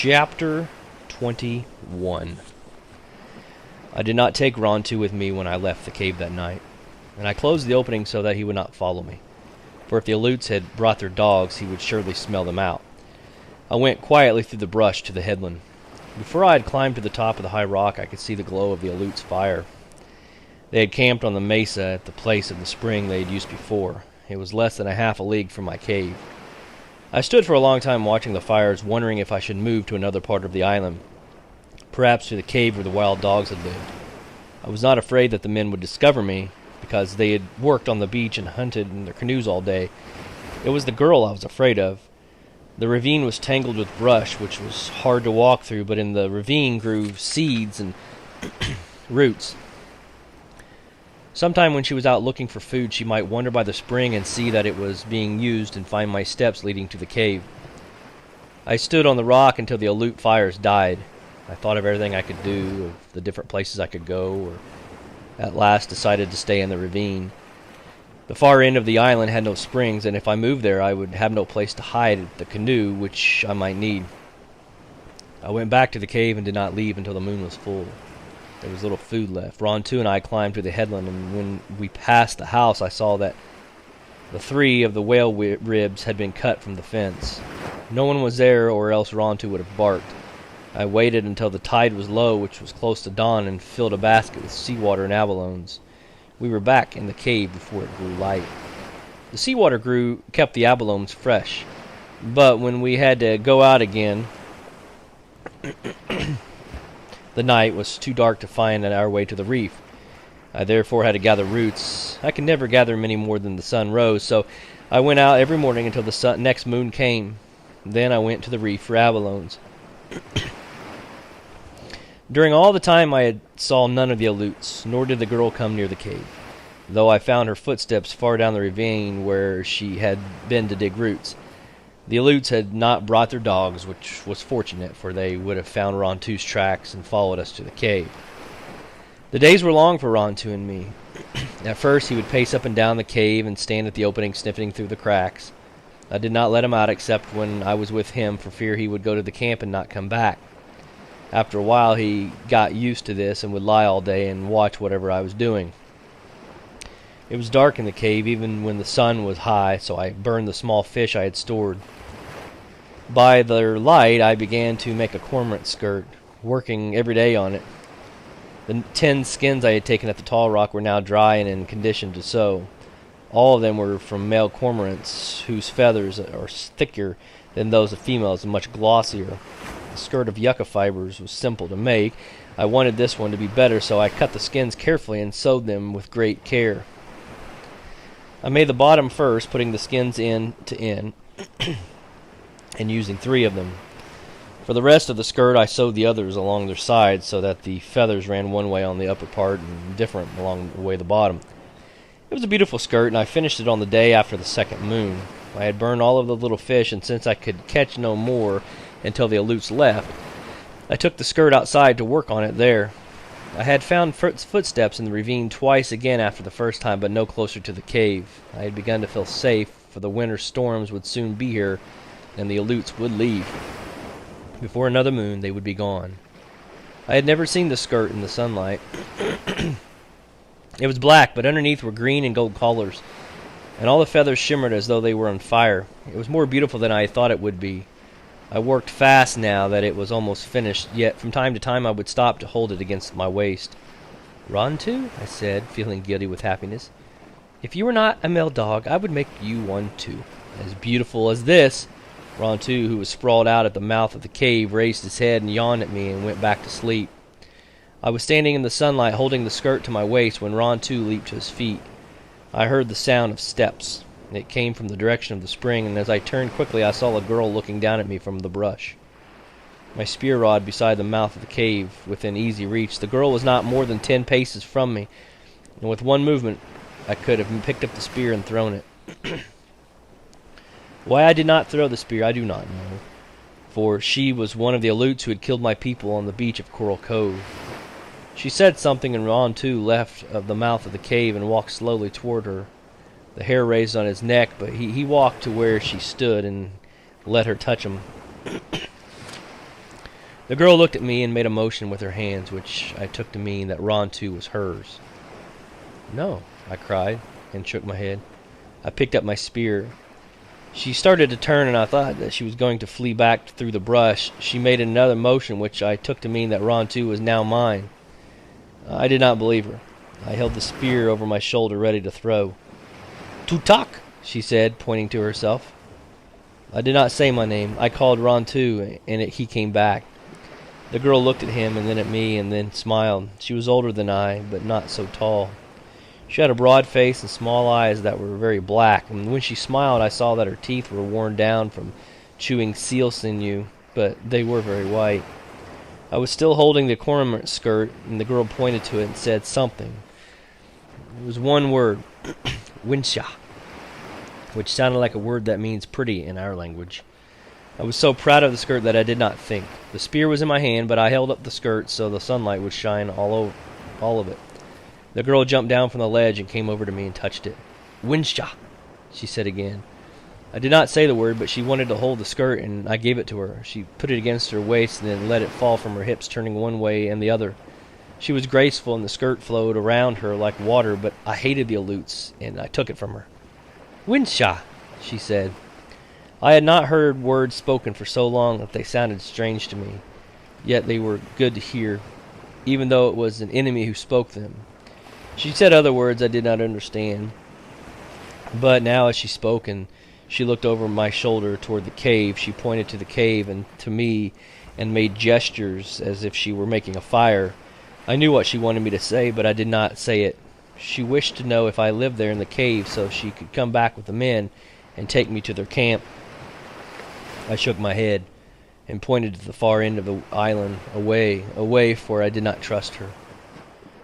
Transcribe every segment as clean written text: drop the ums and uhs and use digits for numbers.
Chapter 21. I did not take Rontu with me when I left the cave that night, and I closed the opening so that he would not follow me, for if the Aleuts had brought their dogs, he would surely smell them out. I went quietly through the brush to the headland. Before I had climbed to the top of the high rock, I could see the glow of the Aleuts' fire. They had camped on the mesa at the place of the spring they had used before. It was less than a half a league from my cave. I stood for a long time watching the fires, wondering if I should move to another part of the island, perhaps to the cave where the wild dogs had lived. I was not afraid that the men would discover me, because they had worked on the beach and hunted in their canoes all day. It was the girl I was afraid of. The ravine was tangled with brush, which was hard to walk through, but in the ravine grew seeds and roots. Sometime when she was out looking for food, she might wander by the spring and see that it was being used and find my steps leading to the cave. I stood on the rock until the Aleut fires died. I thought of everything I could do, of the different places I could go, or at last decided to stay in the ravine. The far end of the island had no springs, and if I moved there, I would have no place to hide the canoe, which I might need. I went back to the cave and did not leave until the moon was full. There was little food left. Rontu and I climbed to the headland, and when we passed the house, I saw that the 3 of the whale ribs had been cut from the fence. No one was there, or else Rontu would have barked. I waited until the tide was low, which was close to dawn, and filled a basket with seawater and abalones. We were back in the cave before it grew light. The seawater kept the abalones fresh, but when we had to go out again, the night was too dark to find our way to the reef. I therefore had to gather roots. I could never gather many more than the sun rose, so I went out every morning until the next moon came. Then I went to the reef for abalones. During all the time I saw none of the Aleuts, nor did the girl come near the cave, though I found her footsteps far down the ravine where she had been to dig roots. The Aleuts had not brought their dogs, which was fortunate, for they would have found Rontu's tracks and followed us to the cave. The days were long for Rontu and me. At first he would pace up and down the cave and stand at the opening sniffing through the cracks. I did not let him out except when I was with him, for fear he would go to the camp and not come back. After a while he got used to this and would lie all day and watch whatever I was doing. It was dark in the cave even when the sun was high, so I burned the small fish I had stored. By their light I began to make a cormorant skirt, working every day on it. The 10 skins I had taken at the tall rock were now dry and in condition to sew. All of them were from male cormorants, whose feathers are thicker than those of females and much glossier. The skirt of yucca fibers was simple to make. I wanted this one to be better, so I cut the skins carefully and sewed them with great care. I made the bottom first, putting the skins end to end, and using 3 of them. For the rest of the skirt, I sewed the others along their sides so that the feathers ran one way on the upper part and different along the way the bottom. It was a beautiful skirt, and I finished it on the day after the second moon. I had burned all of the little fish, and since I could catch no more until the Aleuts left, I took the skirt outside to work on it there. I had found footsteps in the ravine twice again after the first time, but no closer to the cave. I had begun to feel safe, for the winter storms would soon be here, and the Aleuts would leave. Before another moon, they would be gone. I had never seen the skirt in the sunlight. It was black, but underneath were green and gold collars, and all the feathers shimmered as though they were on fire. It was more beautiful than I thought it would be. I worked fast now that it was almost finished, yet from time to time I would stop to hold it against my waist. "Rontu," I said, feeling giddy with happiness, "if you were not a male dog, I would make you one too. As beautiful as this." Rontu, who was sprawled out at the mouth of the cave, raised his head and yawned at me and went back to sleep. I was standing in the sunlight holding the skirt to my waist when Rontu leaped to his feet. I heard the sound of steps. It came from the direction of the spring, and as I turned quickly I saw a girl looking down at me from the brush. My spear rod beside the mouth of the cave, within easy reach. The girl was not more than 10 paces from me, and with one movement I could have picked up the spear and thrown it. Why I did not throw the spear I do not know, for she was one of the Aleuts who had killed my people on the beach of Coral Cove. She said something, and Rontu left of the mouth of the cave and walked slowly toward her. The hair raised on his neck, but he walked to where she stood and let her touch him. The girl looked at me and made a motion with her hands, which I took to mean that Ron too was hers. "No," I cried, and shook my head. I picked up my spear. She started to turn, and I thought that she was going to flee back through the brush. She made another motion, which I took to mean that Ron too was now mine. I did not believe her. I held the spear over my shoulder, ready to throw. "Tutak," she said, pointing to herself. I did not say my name. I called Ron too, and he came back. The girl looked at him, and then at me, and then smiled. She was older than I, but not so tall. She had a broad face and small eyes that were very black, and when she smiled I saw that her teeth were worn down from chewing seal sinew, but they were very white. I was still holding the cormorant skirt, and the girl pointed to it and said something. It was one word, "Winsha," which sounded like a word that means pretty in our language. I was so proud of the skirt that I did not think. The spear was in my hand, but I held up the skirt so the sunlight would shine all of it. The girl jumped down from the ledge and came over to me and touched it. "Winsha," she said again. I did not say the word, but she wanted to hold the skirt, and I gave it to her. She put it against her waist and then let it fall from her hips, turning one way and the other. She was graceful, and the skirt flowed around her like water, but I hated the alutes, and I took it from her. "Winsha," she said. I had not heard words spoken for so long that they sounded strange to me, yet they were good to hear, even though it was an enemy who spoke them. She said other words I did not understand, but now as she spoke and she looked over my shoulder toward the cave, she pointed to the cave and to me and made gestures as if she were making a fire. I knew what she wanted me to say, but I did not say it. She wished to know if I lived there in the cave so she could come back with the men and take me to their camp. I shook my head and pointed to the far end of the island, away, for I did not trust her.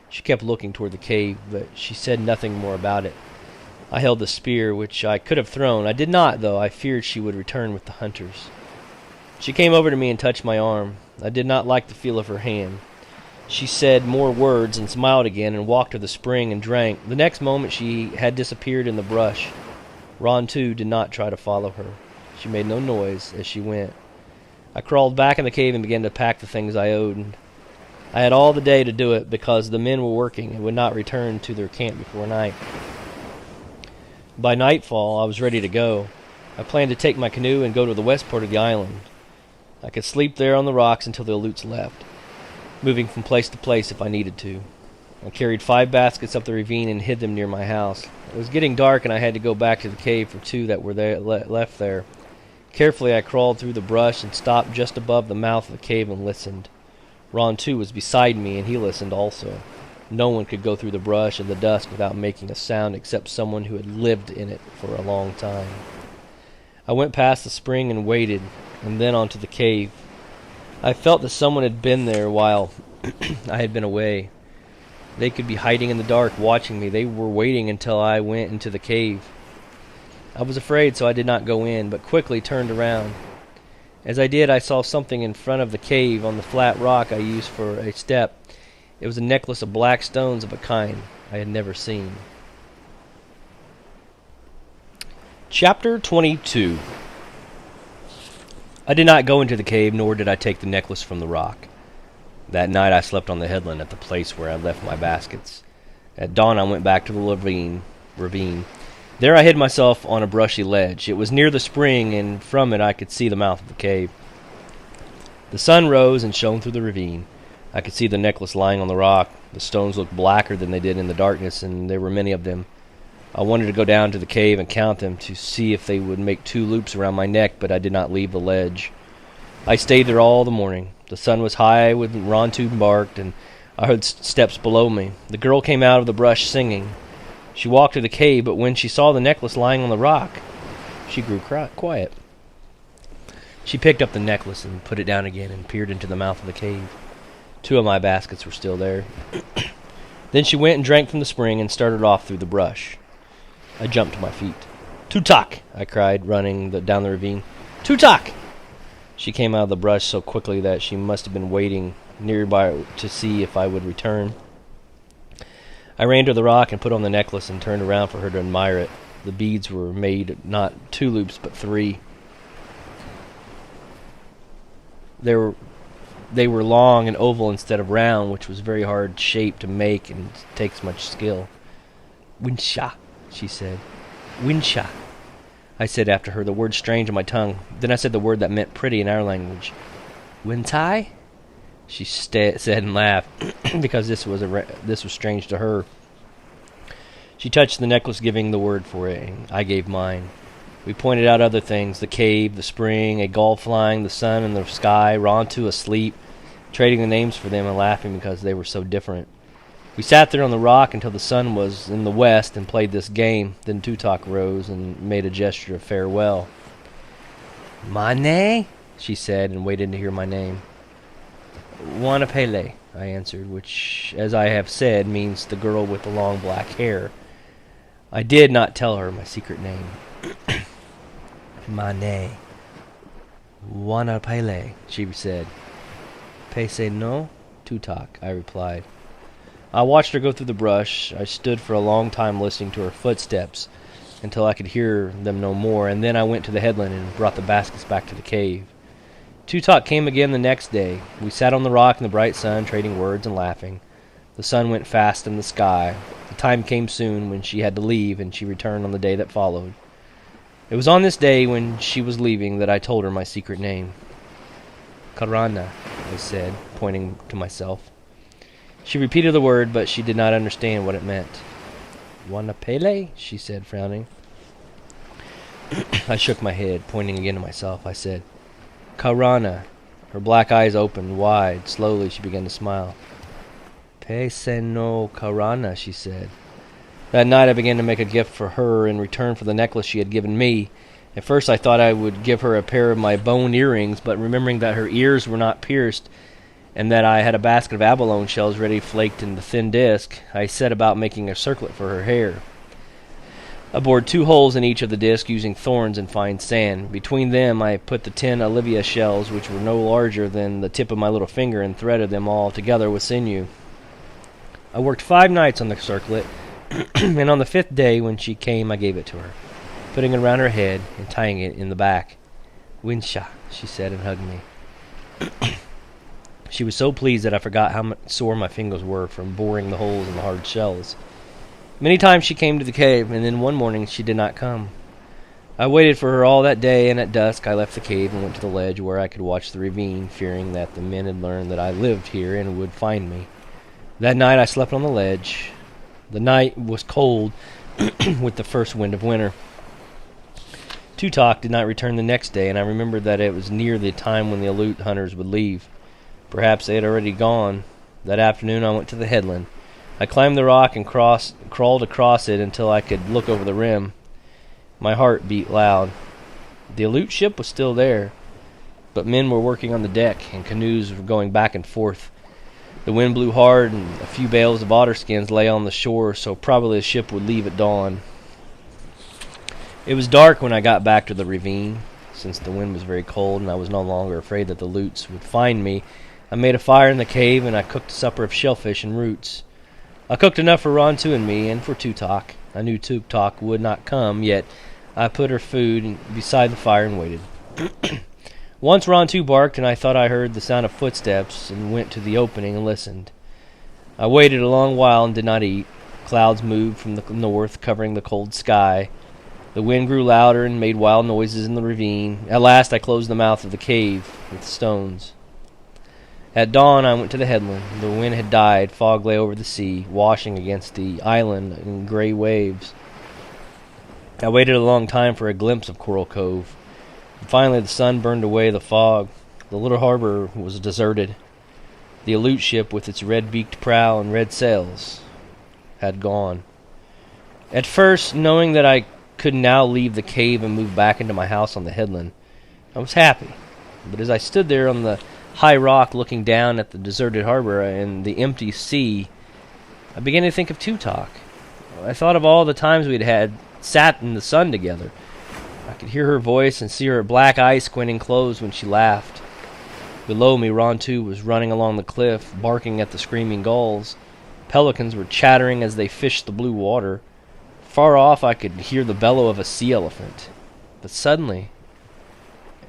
She kept looking toward the cave, but she said nothing more about it. I held the spear, which I could have thrown. I did not, though. I feared she would return with the hunters. She came over to me and touched my arm. I did not like the feel of her hand. She said more words and smiled again and walked to the spring and drank. The next moment she had disappeared in the brush. Ron, too, did not try to follow her. She made no noise as she went. I crawled back in the cave and began to pack the things I owed. I had all the day to do it because the men were working and would not return to their camp before night. By nightfall, I was ready to go. I planned to take my canoe and go to the west part of the island. I could sleep there on the rocks until the alutes left, moving from place to place if I needed to. I carried 5 baskets up the ravine and hid them near my house. It was getting dark and I had to go back to the cave for 2 that were left there. Carefully I crawled through the brush and stopped just above the mouth of the cave and listened. Ron, too, was beside me, and he listened also. No one could go through the brush in the dusk without making a sound except someone who had lived in it for a long time. I went past the spring and waited, and then onto the cave. I felt that someone had been there while I had been away. They could be hiding in the dark, watching me. They were waiting until I went into the cave. I was afraid, so I did not go in, but quickly turned around. As I did, I saw something in front of the cave on the flat rock I used for a step. It was a necklace of black stones of a kind I had never seen. Chapter 22. I did not go into the cave, nor did I take the necklace from the rock. That night I slept on the headland at the place where I left my baskets. At dawn I went back to the ravine. There I hid myself on a brushy ledge. It was near the spring, and from it I could see the mouth of the cave. The sun rose and shone through the ravine. I could see the necklace lying on the rock. The stones looked blacker than they did in the darkness, and there were many of them. I wanted to go down to the cave and count them to see if they would make 2 loops around my neck, but I did not leave the ledge. I stayed there all the morning. The sun was high when Ron-tube barked, and I heard steps below me. The girl came out of the brush singing. She walked to the cave, but when she saw the necklace lying on the rock, she grew quiet. She picked up the necklace and put it down again and peered into the mouth of the cave. 2 of my baskets were still there. Then she went and drank from the spring and started off through the brush. I jumped to my feet. "Tutak!" I cried, running down the ravine. "Tutak!" She came out of the brush so quickly that she must have been waiting nearby to see if I would return. I ran to the rock and put on the necklace and turned around for her to admire it. The beads were made not 2 loops but 3. There they were long and oval instead of round, which was very hard shape to make and takes much skill. Winsha, she said. Winsha, I said after her, the word strange on my tongue. Then I said the word that meant pretty in our language. Wintai? She said and laughed, because this was strange to her. She touched the necklace, giving the word for it, and I gave mine. We pointed out other things, the cave, the spring, a gull flying, the sun and the sky, Rontu asleep, trading the names for them and laughing because they were so different. We sat there on the rock until the sun was in the west and played this game. Then Tutok rose and made a gesture of farewell. Mane? She said, and waited to hear my name. Wanapele, I answered, which, as I have said, means the girl with the long black hair. I did not tell her my secret name. Mane. Wanapele, she said. Pese no? Tutok, I replied. I watched her go through the brush. I stood for a long time listening to her footsteps until I could hear them no more, and then I went to the headland and brought the baskets back to the cave. Tutok came again the next day. We sat on the rock in the bright sun, trading words and laughing. The sun went fast in the sky. The time came soon when she had to leave, and she returned on the day that followed. It was on this day when she was leaving that I told her my secret name. Karana, I said, pointing to myself. She repeated the word, but she did not understand what it meant. Wanapele, she said, frowning. I shook my head, pointing again to myself. I said, Karana. Her black eyes opened wide. Slowly she began to smile. Pese no Karana, she said. That night I began to make a gift for her in return for the necklace she had given me. At first I thought I would give her a pair of my bone earrings, but remembering that her ears were not pierced and that I had a basket of abalone shells ready flaked in the thin disc, I set about making a circlet for her hair. I bored 2 holes in each of the discs using thorns and fine sand. Between them I put the 10 Olivia shells, which were no larger than the tip of my little finger, and threaded them all together with sinew. I worked 5 nights on the circlet, and on the 5th day when she came I gave it to her, putting it around her head and tying it in the back. Winsha, she said, and hugged me. She was so pleased that I forgot how sore my fingers were from boring the holes in the hard shells. Many times she came to the cave, and then one morning she did not come. I waited for her all that day, and at dusk I left the cave and went to the ledge where I could watch the ravine, fearing that the men had learned that I lived here and would find me. That night I slept on the ledge. The night was cold with the first wind of winter. Tutok did not return the next day, and I remembered that it was near the time when the Aleut hunters would leave. Perhaps they had already gone. That afternoon I went to the headland. I climbed the rock and crawled across it until I could look over the rim. My heart beat loud. The Aleut ship was still there, but men were working on the deck, and canoes were going back and forth. The wind blew hard, and a few bales of otter skins lay on the shore, so probably the ship would leave at dawn. It was dark when I got back to the ravine. Since the wind was very cold and I was no longer afraid that the Aleuts would find me, I made a fire in the cave, and I cooked a supper of shellfish and roots. I cooked enough for Rontu and me, and for Tutok. I knew Tutok would not come, yet I put her food beside the fire and waited. Once Rontu barked, and I thought I heard the sound of footsteps, and went to the opening and listened. I waited a long while and did not eat. Clouds moved from the north, covering the cold sky. The wind grew louder and made wild noises in the ravine. At last I closed the mouth of the cave with stones. At dawn I went to the headland. The wind had died. Fog lay over the sea, washing against the island in gray waves. I waited a long time for a glimpse of Coral Cove. And finally the sun burned away the fog. The little harbor was deserted. The Aleut ship, with its red-beaked prow and red sails, had gone. At first, knowing that I could now leave the cave and move back into my house on the headland, I was happy. But as I stood there on the high rock looking down at the deserted harbor and the empty sea, I began to think of Tutok. I thought of all the times we'd had sat in the sun together. I could hear her voice and see her black eyes squinting closed when she laughed. Below me, Rontu was running along the cliff, barking at the screaming gulls. Pelicans were chattering as they fished the blue water. Far off I could hear the bellow of a sea elephant. But suddenly,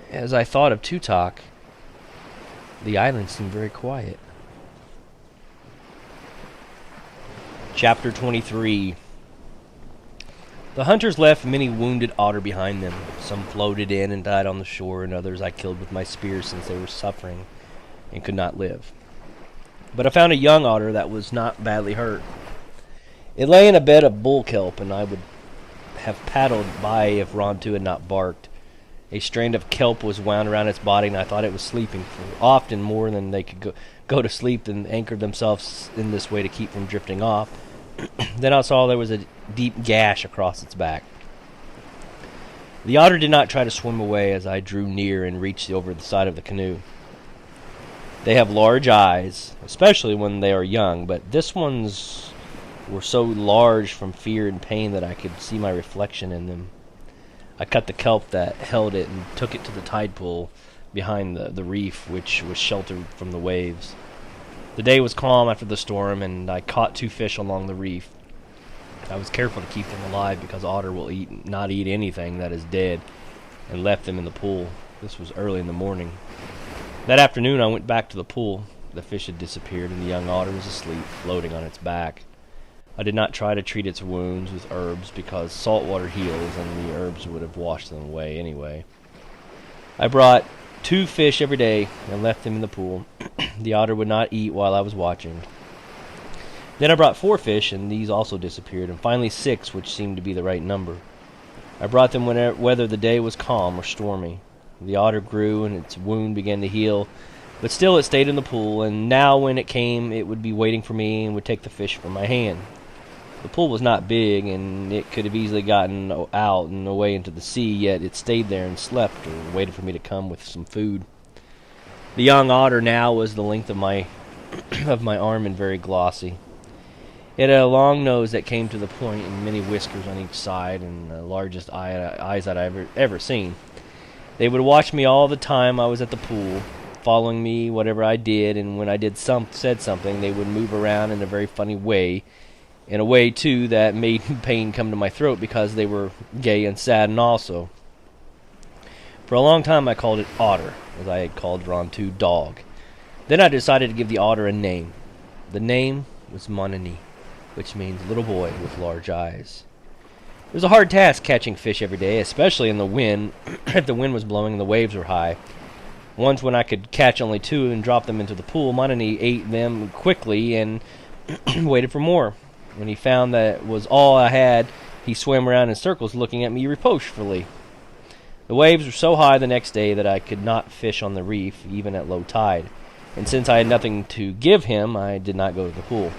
as I thought of Tutok, The island seemed very quiet. Chapter 23. The hunters left many wounded otter behind them. Some floated in and died on the shore, and others I killed with my spear since they were suffering and could not live. But I found a young otter that was not badly hurt. It lay in a bed of bull kelp, and I would have paddled by if Rontu had not barked. A strand of kelp was wound around its body, and I thought it was sleeping, for often more than they could go to sleep and anchored themselves in this way to keep from drifting off. Then I saw there was a deep gash across its back. The otter did not try to swim away as I drew near and reached over the side of the canoe. They have large eyes, especially when they are young, but this one's were so large from fear and pain that I could see my reflection in them. I cut the kelp that held it and took it to the tide pool behind the reef, which was sheltered from the waves. The day was calm after the storm, and I caught 2 fish along the reef. I was careful to keep them alive because otter will not eat anything that is dead, and left them in the pool. This was early in the morning. That afternoon I went back to the pool. The fish had disappeared, and the young otter was asleep, floating on its back. I did not try to treat its wounds with herbs because salt water heals, and the herbs would have washed them away anyway. I brought 2 fish every day and left them in the pool. The otter would not eat while I was watching. Then I brought 4 fish, and these also disappeared, and finally 6, which seemed to be the right number. I brought them whether the day was calm or stormy. The otter grew, and its wound began to heal, but still it stayed in the pool, and now when it came, it would be waiting for me and would take the fish from my hand. The pool was not big, and it could have easily gotten out and away into the sea, yet it stayed there and slept or waited for me to come with some food. The young otter now was the length of my arm and very glossy. It had a long nose that came to the point and many whiskers on each side, and the largest eyes that I've ever seen. They would watch me all the time I was at the pool, following me whatever I did, and when I said something, they would move around in a very funny way, in a way, too, that made pain come to my throat because they were gay and saddened also. For a long time I called it Otter, as I had called Rontu Dog. Then I decided to give the otter a name. The name was Monini, which means little boy with large eyes. It was a hard task catching fish every day, especially in the wind, if the wind was blowing and the waves were high. Once when I could catch only 2 and drop them into the pool, Monini ate them quickly and waited for more. When he found that was all I had, he swam around in circles looking at me reproachfully. The waves were so high the next day that I could not fish on the reef, even at low tide, and since I had nothing to give him, I did not go to the pool.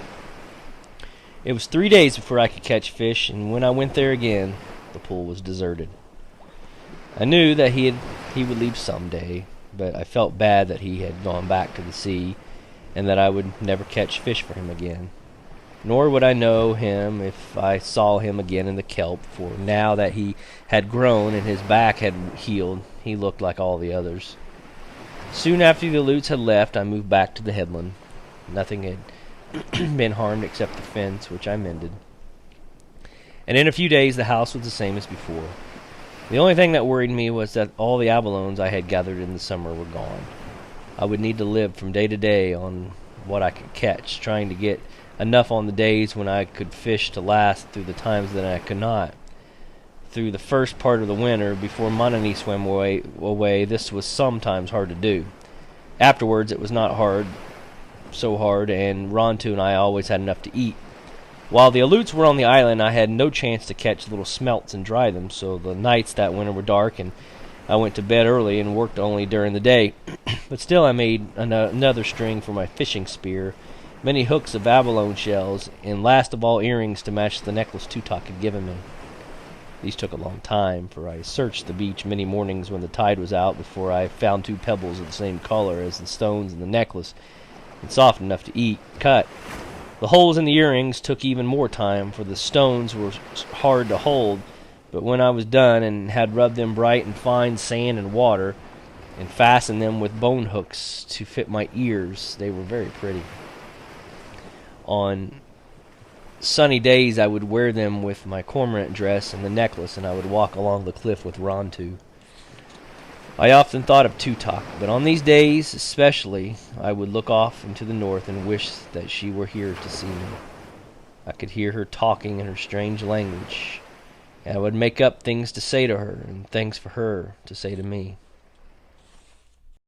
It was 3 days before I could catch fish, and when I went there again, the pool was deserted. I knew that he would leave someday, but I felt bad that he had gone back to the sea, and that I would never catch fish for him again. Nor would I know him if I saw him again in the kelp, for now that he had grown and his back had healed, he looked like all the others. Soon after the Aleuts had left, I moved back to the headland. Nothing had been harmed except the fence, which I mended. And in a few days, the house was the same as before. The only thing that worried me was that all the abalones I had gathered in the summer were gone. I would need to live from day to day on what I could catch, trying to get enough on the days when I could fish to last through the times that I could not. Through the first part of the winter, before Monini swam away, this was sometimes hard to do. Afterwards, it was not so hard, and Rontu and I always had enough to eat. While the Aleuts were on the island, I had no chance to catch little smelts and dry them, so the nights that winter were dark, and I went to bed early and worked only during the day. But still I made another string for my fishing spear, many hooks of abalone shells, and last of all earrings to match the necklace Tutok had given me. These took a long time, for I searched the beach many mornings when the tide was out before I found 2 pebbles of the same color as the stones in the necklace, and soft enough to cut. The holes in the earrings took even more time, for the stones were hard to hold, but when I was done and had rubbed them bright and fine sand and water, and fastened them with bone hooks to fit my ears, they were very pretty. On sunny days I would wear them with my cormorant dress and the necklace, and I would walk along the cliff with Rontu. I often thought of Tutok, but on these days especially I would look off into the north and wish that she were here to see me. I could hear her talking in her strange language, and I would make up things to say to her and things for her to say to me.